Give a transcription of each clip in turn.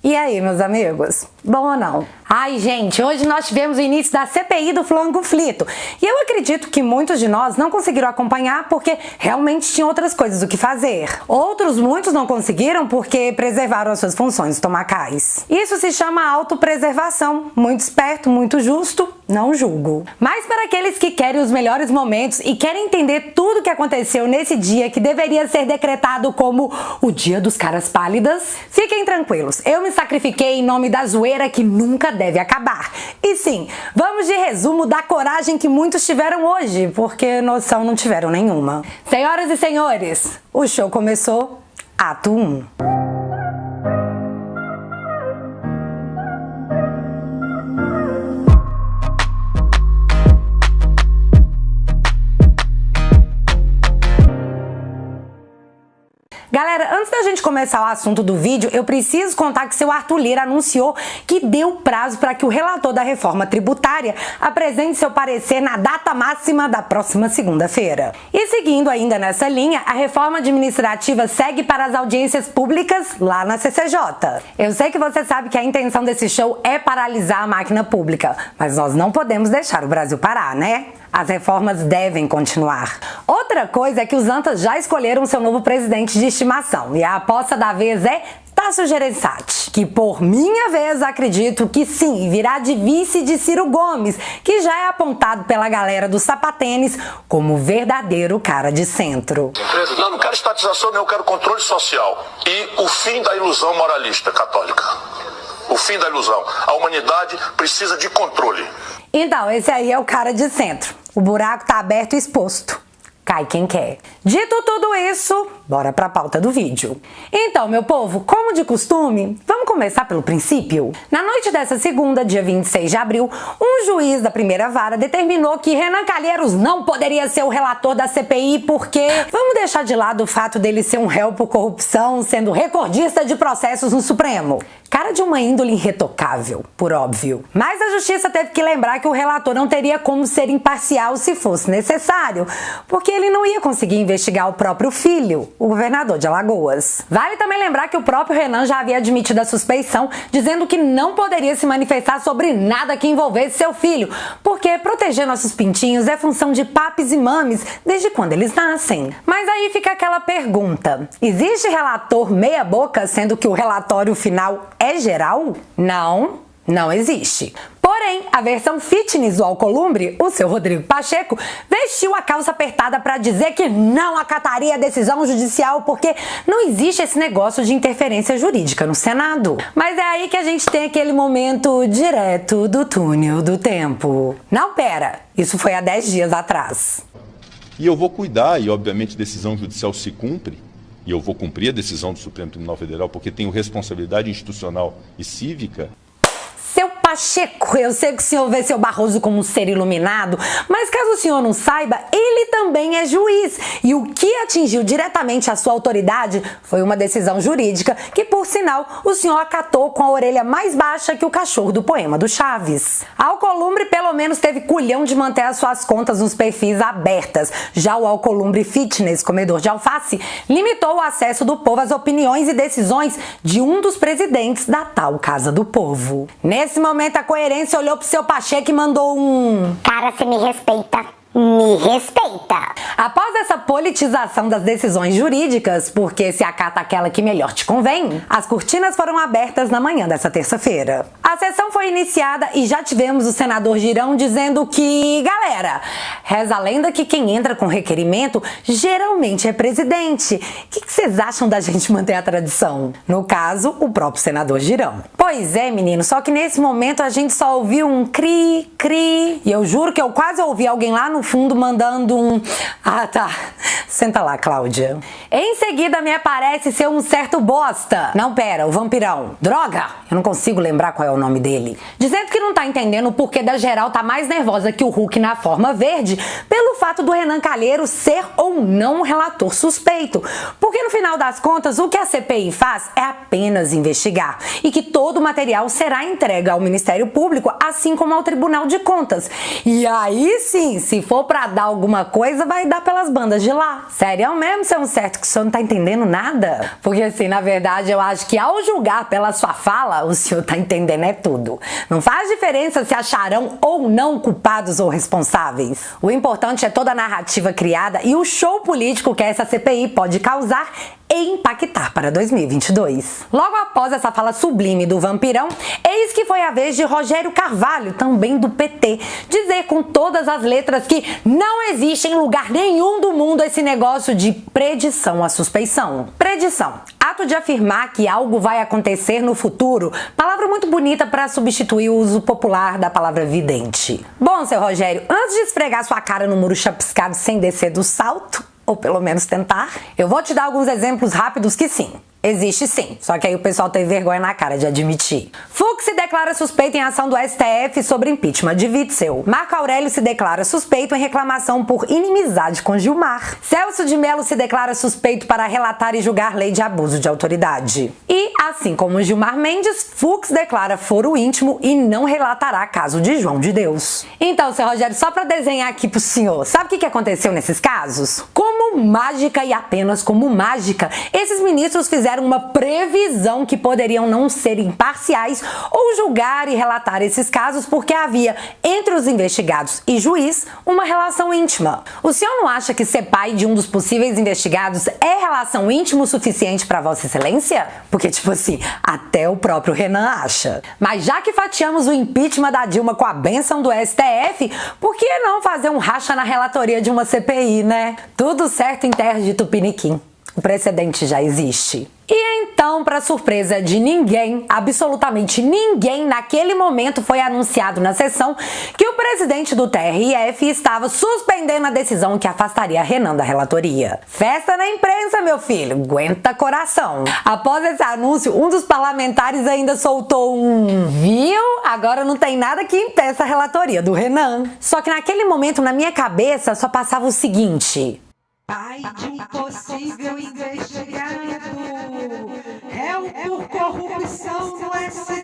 E aí, meus amigos? Bom ou não? Ai, gente, hoje nós tivemos o início da CPI do flango frito. E eu acredito que muitos de nós não conseguiram acompanhar porque realmente tinham outras coisas do que fazer. Muitos não conseguiram porque preservaram as suas funções estomacais. Isso se chama autopreservação. Muito esperto, muito justo, não julgo. Mas para aqueles que querem os melhores momentos e querem entender tudo o que aconteceu nesse dia que deveria ser decretado como o Dia dos Caras Pálidas, fiquem tranquilos. Eu me sacrifiquei em nome da zoeira que nunca deve acabar. E sim, vamos de resumo da coragem que muitos tiveram hoje, porque noção não tiveram nenhuma. Senhoras e senhores, o show começou, ato 1. Galera, antes da gente começar o assunto do vídeo, eu preciso contar que seu Arthur Lira anunciou que deu prazo para que o relator da reforma tributária apresente seu parecer na data máxima da próxima segunda-feira. E seguindo ainda nessa linha, a reforma administrativa segue para as audiências públicas lá na CCJ. Eu sei que você sabe que a intenção desse show é paralisar a máquina pública, mas nós não podemos deixar o Brasil parar, né? As reformas devem continuar. Outra coisa é que os antas já escolheram seu novo presidente de estimação. E a aposta da vez é Tasso Gereissati, que por minha vez acredito que sim, virá de vice de Ciro Gomes, que já é apontado pela galera do sapatênis como verdadeiro cara de centro. Não quero estatização, eu quero controle social e o fim da ilusão moralista católica. O fim da ilusão. A humanidade precisa de controle. Então, esse aí é o cara de centro. O buraco tá aberto e exposto. Cai quem quer. Dito tudo isso, bora pra pauta do vídeo. Então, meu povo, como de costume, vamos começar pelo princípio? Na noite dessa segunda, dia 26 de abril, um juiz da primeira vara determinou que Renan Calheiros não poderia ser o relator da CPI porque vamos deixar de lado o fato dele ser um réu por corrupção, sendo recordista de processos no Supremo. Cara de uma índole irretocável, por óbvio. Mas a justiça teve que lembrar que o relator não teria como ser imparcial se fosse necessário, porque ele não ia conseguir investigar o próprio filho, o governador de Alagoas. Vale também lembrar que o próprio Renan já havia admitido a suspeição, dizendo que não poderia se manifestar sobre nada que envolvesse seu filho, porque proteger nossos pintinhos é função de papis e mames desde quando eles nascem. Mas aí fica aquela pergunta: existe relator meia boca, sendo que o relatório final é geral? Não existe. Porém, a versão fitness do Alcolumbre, o seu Rodrigo Pacheco, vestiu a calça apertada para dizer que não acataria a decisão judicial porque não existe esse negócio de interferência jurídica no Senado. Mas é aí que a gente tem aquele momento direto do túnel do tempo. Não, pera, isso foi há 10 dias atrás. E eu vou cuidar, e obviamente a decisão judicial se cumpre, e eu vou cumprir a decisão do Supremo Tribunal Federal porque tenho responsabilidade institucional e cívica. Seu Pacheco, eu sei que o senhor vê seu Barroso como um ser iluminado, mas caso o senhor não saiba, ele também é juiz. E o que atingiu diretamente a sua autoridade foi uma decisão jurídica que, por sinal, o senhor acatou com a orelha mais baixa que o cachorro do poema do Chaves. A Alcolumbre pelo menos teve culhão de manter as suas contas nos perfis abertas. Já o Alcolumbre Fitness, comedor de alface, limitou o acesso do povo às opiniões e decisões de um dos presidentes da tal Casa do Povo. Nesse momento, a coerência olhou pro seu Pacheco e mandou um... Cara, você me respeita. Me respeita. Após essa politização das decisões jurídicas, porque se acata aquela que melhor te convém, as cortinas foram abertas na manhã dessa terça-feira. A sessão foi iniciada e já tivemos o senador Girão dizendo que, galera, reza a lenda que quem entra com requerimento geralmente é presidente. O que vocês acham da gente manter a tradição? No caso, o próprio senador Girão. Pois é, menino, só que nesse momento a gente só ouviu um cri, cri. E eu juro que eu quase ouvi alguém lá no fundo mandando um... Ah, tá. Senta lá, Cláudia. Em seguida me aparece ser um certo bosta. Não, pera, o vampirão. Droga! Eu não consigo lembrar qual é o nome dele. Dizendo que não tá entendendo o porquê da geral tá mais nervosa que o Hulk na forma verde pelo fato do Renan Calheiros ser ou não um relator suspeito. Porque no final das contas, o que a CPI faz é apenas investigar. E que todo o material será entregue ao Ministério Público, assim como ao Tribunal de Contas. E aí sim, se for for pra dar alguma coisa, vai dar pelas bandas de lá. Sério mesmo, seu certo que o senhor não tá entendendo nada? Porque assim, na verdade, eu acho que ao julgar pela sua fala, o senhor tá entendendo é tudo. Não faz diferença se acharão ou não culpados ou responsáveis. O importante é toda a narrativa criada e o show político que essa CPI pode causar e impactar para 2022. Logo após essa fala sublime do vampirão, eis que foi a vez de Rogério Carvalho, também do PT, dizer com todas as letras que não existe em lugar nenhum do mundo esse negócio de predição à suspeição. Predição, ato de afirmar que algo vai acontecer no futuro, palavra muito bonita para substituir o uso popular da palavra vidente. Bom, seu Rogério, antes de esfregar sua cara no muro chapiscado sem descer do salto, ou pelo menos tentar, eu vou te dar alguns exemplos rápidos que sim. Existe sim, só que aí o pessoal tem vergonha na cara de admitir. Fux se declara suspeito em ação do STF sobre impeachment de Witzel. Marco Aurélio se declara suspeito em reclamação por inimizade com Gilmar. Celso de Mello se declara suspeito para relatar e julgar lei de abuso de autoridade. E, assim como Gilmar Mendes, Fux declara foro íntimo e não relatará caso de João de Deus. Então, seu Rogério, só para desenhar aqui pro senhor, sabe o que aconteceu nesses casos? Como mágica e apenas como mágica, esses ministros fizeram uma previsão que poderiam não ser imparciais ou julgar e relatar esses casos porque havia entre os investigados e juiz uma relação íntima. O senhor não acha que ser pai de um dos possíveis investigados é relação íntima o suficiente para Vossa Excelência? Porque, tipo assim, até o próprio Renan acha. Mas já que fatiamos o impeachment da Dilma com a bênção do STF, por que não fazer um racha na relatoria de uma CPI, né? Tudo certo em terra de Tupiniquim. O precedente já existe. E então, para surpresa de ninguém, absolutamente ninguém, naquele momento foi anunciado na sessão que o presidente do TRF estava suspendendo a decisão que afastaria Renan da relatoria. Festa na imprensa, meu filho, aguenta coração. Após esse anúncio, um dos parlamentares ainda soltou um viu? Agora não tem nada que impeça a relatoria do Renan. Só que naquele momento, na minha cabeça, só passava o seguinte: pai de um possível investigado, réu por corrupção no STF.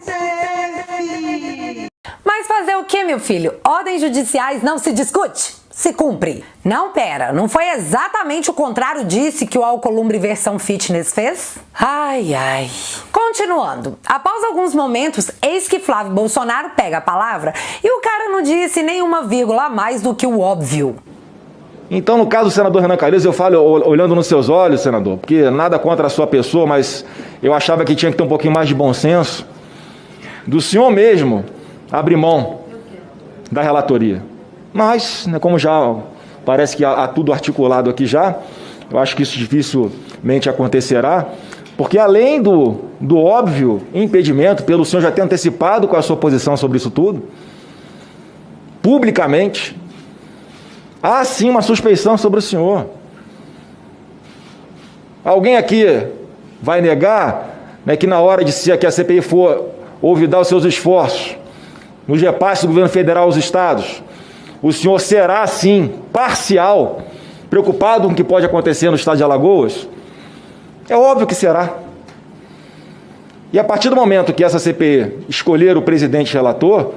Mas fazer o que, meu filho? Ordens judiciais não se discute, se cumpre. Não, pera, não foi exatamente o contrário disso que o Alcolumbre versão fitness fez? Ai, ai. Continuando, após alguns momentos, eis que Flávio Bolsonaro pega a palavra e o cara não disse nenhuma vírgula a mais do que o óbvio. Então, no caso do senador Renan Calheiros, eu falo olhando nos seus olhos, senador, porque nada contra a sua pessoa, mas eu achava que tinha que ter um pouquinho mais de bom senso, do senhor mesmo abrir mão da relatoria. Mas, né, como já parece que há tudo articulado aqui já, eu acho que isso dificilmente acontecerá, porque além do óbvio impedimento, pelo senhor já ter antecipado com a sua posição sobre isso tudo, publicamente, há sim uma suspeição sobre o senhor. Alguém aqui vai negar, né, que na hora de que a CPI for olvidar os seus esforços nos repasses do governo federal aos estados, o senhor será sim parcial, preocupado com o que pode acontecer no estado de Alagoas? É óbvio que será. E a partir do momento que essa CPI escolher o presidente relator,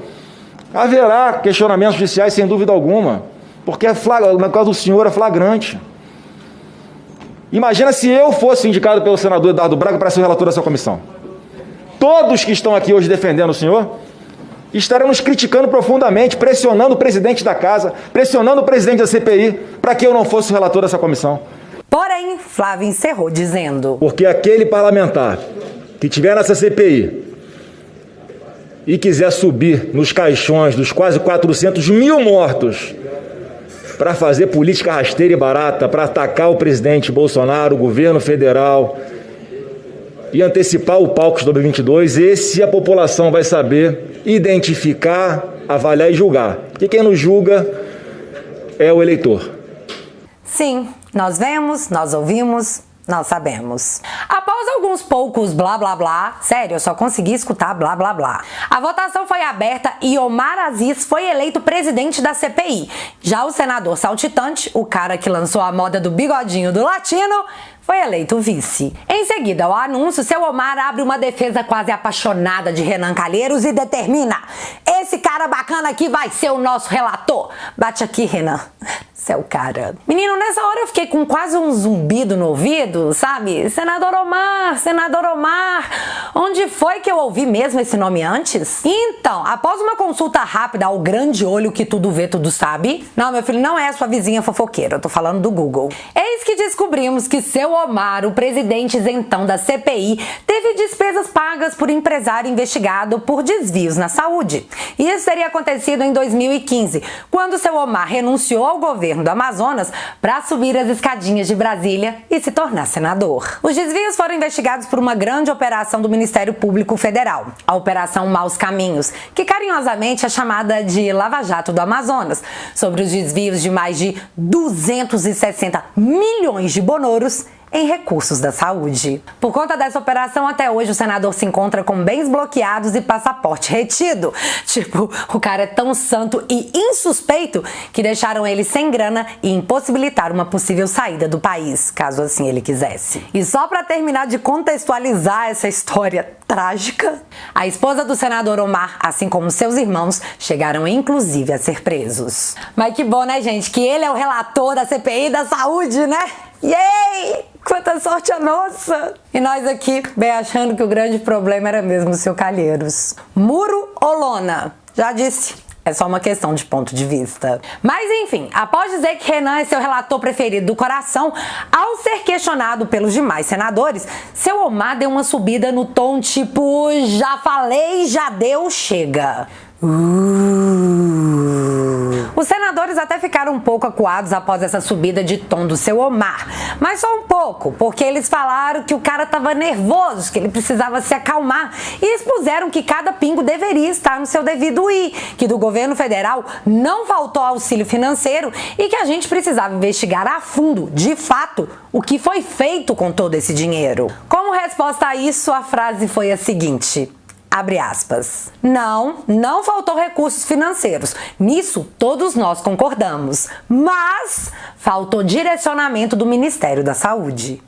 haverá questionamentos judiciais sem dúvida alguma, porque no caso do senhor é flagrante. Imagina se eu fosse indicado pelo senador Eduardo Braga para ser o relator dessa comissão. Todos que estão aqui hoje defendendo o senhor estaremos criticando profundamente, pressionando o presidente da casa, pressionando o presidente da CPI para que eu não fosse o relator dessa comissão. Porém, Flávio encerrou dizendo: porque aquele parlamentar que tiver nessa CPI e quiser subir nos caixões dos quase 400 mil mortos para fazer política rasteira e barata, para atacar o presidente Bolsonaro, o governo federal e antecipar o palco de 2022, esse a população vai saber identificar, avaliar e julgar. Porque quem nos julga é o eleitor. Sim, nós vemos, nós ouvimos, nós sabemos. Após alguns poucos blá blá blá, sério, eu só consegui escutar blá blá blá, a votação foi aberta e Omar Aziz foi eleito presidente da CPI. Já o senador saltitante, o cara que lançou a moda do bigodinho do latino, foi eleito vice. Em seguida ao anúncio, seu Omar abre uma defesa quase apaixonada de Renan Calheiros e determina: esse cara cara bacana aqui vai ser o nosso relator. Bate aqui, Renan. Você é o cara. Menino, nessa hora eu fiquei com quase um zumbido no ouvido, sabe? Senador Omar, Senador Omar. Onde foi que eu ouvi mesmo esse nome antes? Então, após uma consulta rápida ao grande olho que tudo vê, tudo sabe. Não, meu filho, não é a sua vizinha fofoqueira, eu tô falando do Google. Eis que descobrimos que seu Omar, o presidente isentão da CPI, teve despesas pagas por empresário investigado por desvios na saúde. Isso teria acontecido em 2015, quando seu Omar renunciou ao governo do Amazonas para subir as escadinhas de Brasília e se tornar senador. Os desvios foram investigados por uma grande operação do Ministério Público Federal, a Operação Maus Caminhos, que carinhosamente é chamada de Lava Jato do Amazonas, sobre os desvios de mais de 260 milhões de bonoros em recursos da saúde. Por conta dessa operação, até hoje o senador se encontra com bens bloqueados e passaporte retido. Tipo, o cara é tão santo e insuspeito que deixaram ele sem grana e impossibilitaram uma possível saída do país, caso assim ele quisesse. E só para terminar de contextualizar essa história trágica, a esposa do senador Omar, assim como seus irmãos, chegaram inclusive a ser presos. Mas que bom, né, gente, que ele é o relator da CPI da saúde, né? Yay! Quanta sorte a nossa! E nós aqui, bem achando que o grande problema era mesmo o seu Calheiros. Muro ou lona? Já disse, é só uma questão de ponto de vista. Mas enfim, após dizer que Renan é seu relator preferido do coração, ao ser questionado pelos demais senadores, seu Omar deu uma subida no tom tipo, já falei, já deu, chega. Os senadores até ficaram um pouco acuados após essa subida de tom do seu Omar, mas só um pouco, porque eles falaram que o cara tava nervoso, que ele precisava se acalmar e expuseram que cada pingo deveria estar no seu devido ir, que do governo federal não faltou auxílio financeiro e que a gente precisava investigar a fundo, de fato, o que foi feito com todo esse dinheiro. Como resposta a isso, a frase foi a seguinte: abre aspas. Não faltou recursos financeiros. Nisso todos nós concordamos. Mas faltou direcionamento do Ministério da Saúde.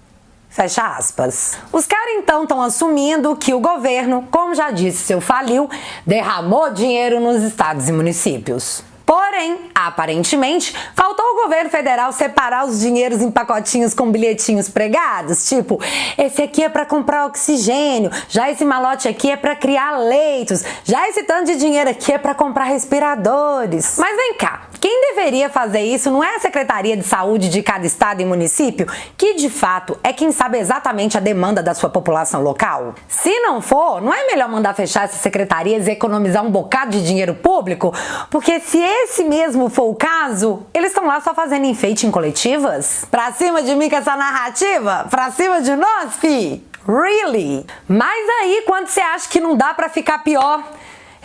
Fecha aspas. Os caras então estão assumindo que o governo, como já disse, seu faliu, derramou dinheiro nos estados e municípios. Porém, aparentemente, faltou o governo federal separar os dinheiros em pacotinhos com bilhetinhos pregados, tipo, esse aqui é para comprar oxigênio, já esse malote aqui é para criar leitos, já esse tanto de dinheiro aqui é para comprar respiradores. Mas vem cá, quem deveria fazer isso não é a Secretaria de Saúde de cada estado e município, que de fato é quem sabe exatamente a demanda da sua população local? Se não for, não é melhor mandar fechar essas secretarias e economizar um bocado de dinheiro público? Porque se esse mesmo for o caso, eles estão lá só fazendo enfeite em coletivas? Pra cima de mim com essa narrativa? Pra cima de nós, fi? Really? Mas aí, quando você acha que não dá pra ficar pior,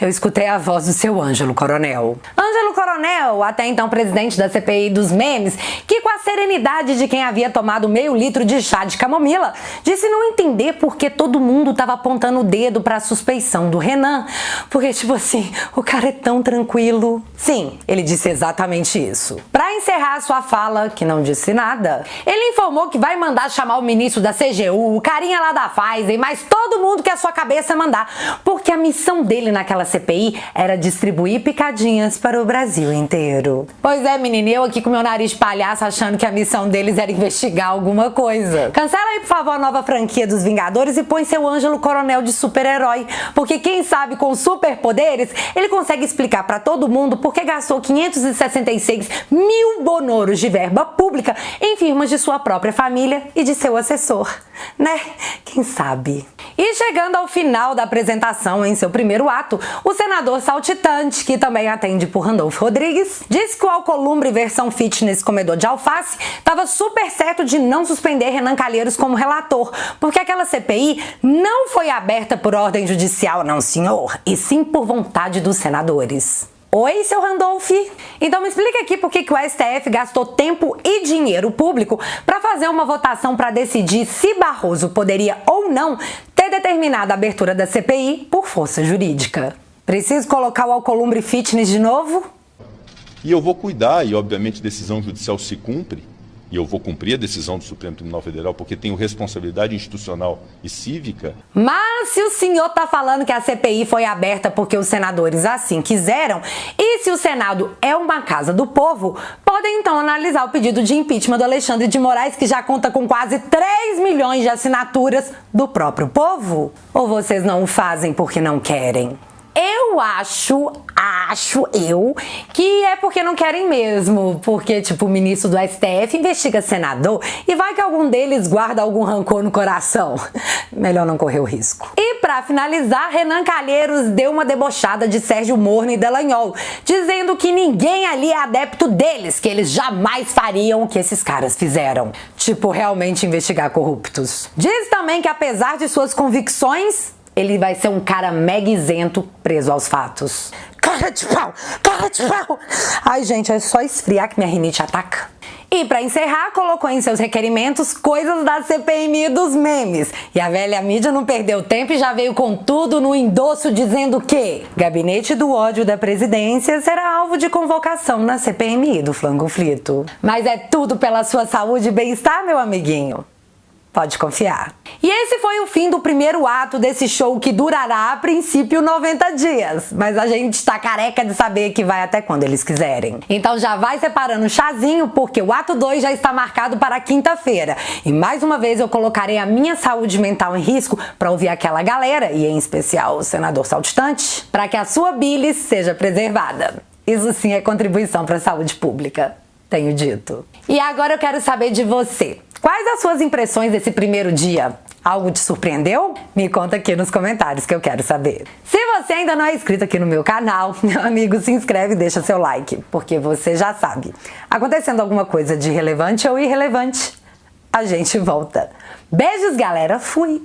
eu escutei a voz do seu Ângelo Coronel. Ângelo Coronel, até então presidente da CPI dos memes, que com a serenidade de quem havia tomado meio litro de chá de camomila, disse não entender por que todo mundo tava apontando o dedo pra suspeição do Renan. Porque, tipo assim, o cara é tão tranquilo. Sim, ele disse exatamente isso. Pra encerrar sua fala, que não disse nada, ele informou que vai mandar chamar o ministro da CGU, o carinha lá da Pfizer, mas todo mundo que a sua cabeça mandar, porque a missão dele naquela CPI era distribuir picadinhas para o Brasil inteiro. Pois é, menina, eu aqui com meu nariz de palhaço achando que a missão deles era investigar alguma coisa. Cancela aí, por favor, a nova franquia dos Vingadores e põe seu Ângelo Coronel de super-herói, porque quem sabe com superpoderes ele consegue explicar para todo mundo por que gastou 566 mil bonoros de verba pública em firmas de sua própria família e de seu assessor, né? Quem sabe? E chegando ao final da apresentação em seu primeiro ato, o senador saltitante, que também atende por Randolfo Rodrigues, disse que o Alcolumbre versão fitness comedor de alface estava super certo de não suspender Renan Calheiros como relator, porque aquela CPI não foi aberta por ordem judicial, não senhor, e sim por vontade dos senadores. Oi, seu Randolph? Então me explica aqui por que o STF gastou tempo e dinheiro público para fazer uma votação para decidir se Barroso poderia ou não ter determinado a abertura da CPI por força jurídica. Preciso colocar o Alcolumbre Fitness de novo? E eu vou cuidar, e obviamente decisão judicial se cumpre, e eu vou cumprir a decisão do Supremo Tribunal Federal porque tenho responsabilidade institucional e cívica. Mas se o senhor tá falando que a CPI foi aberta porque os senadores assim quiseram, e se o Senado é uma casa do povo, podem então analisar o pedido de impeachment do Alexandre de Moraes, que já conta com quase 3 milhões de assinaturas do próprio povo? Ou vocês não o fazem porque não querem? Eu acho que é porque não querem mesmo, porque tipo o ministro do STF investiga senador e vai que algum deles guarda algum rancor no coração. Melhor não correr o risco. E pra finalizar, Renan Calheiros deu uma debochada de Sérgio Moro e Dallagnol, dizendo que ninguém ali é adepto deles, que eles jamais fariam o que esses caras fizeram. Tipo, realmente investigar corruptos. Diz também que apesar de suas convicções, ele vai ser um cara mega isento, preso aos fatos. Cara de pau! Cara de pau! Ai, gente, é só esfriar que minha rinite ataca. E pra encerrar, colocou em seus requerimentos coisas da CPMI dos memes. E a velha mídia não perdeu tempo e já veio com tudo no endosso dizendo que Gabinete do Ódio da Presidência será alvo de convocação na CPMI do Flango Frito. Mas é tudo pela sua saúde e bem-estar, meu amiguinho. Pode confiar. E esse foi o fim do primeiro ato desse show que durará, a princípio, 90 dias. Mas a gente tá careca de saber que vai até quando eles quiserem. Então já vai separando o chazinho, porque o ato 2 já está marcado para quinta-feira. E mais uma vez eu colocarei a minha saúde mental em risco para ouvir aquela galera, e em especial o senador saltitante, para que a sua bilis seja preservada. Isso sim é contribuição para a saúde pública, tenho dito. E agora eu quero saber de você. Quais as suas impressões desse primeiro dia? Algo te surpreendeu? Me conta aqui nos comentários que eu quero saber. Se você ainda não é inscrito aqui no meu canal, meu amigo, se inscreve e deixa seu like, porque você já sabe. Acontecendo alguma coisa de relevante ou irrelevante, a gente volta. Beijos, galera. Fui!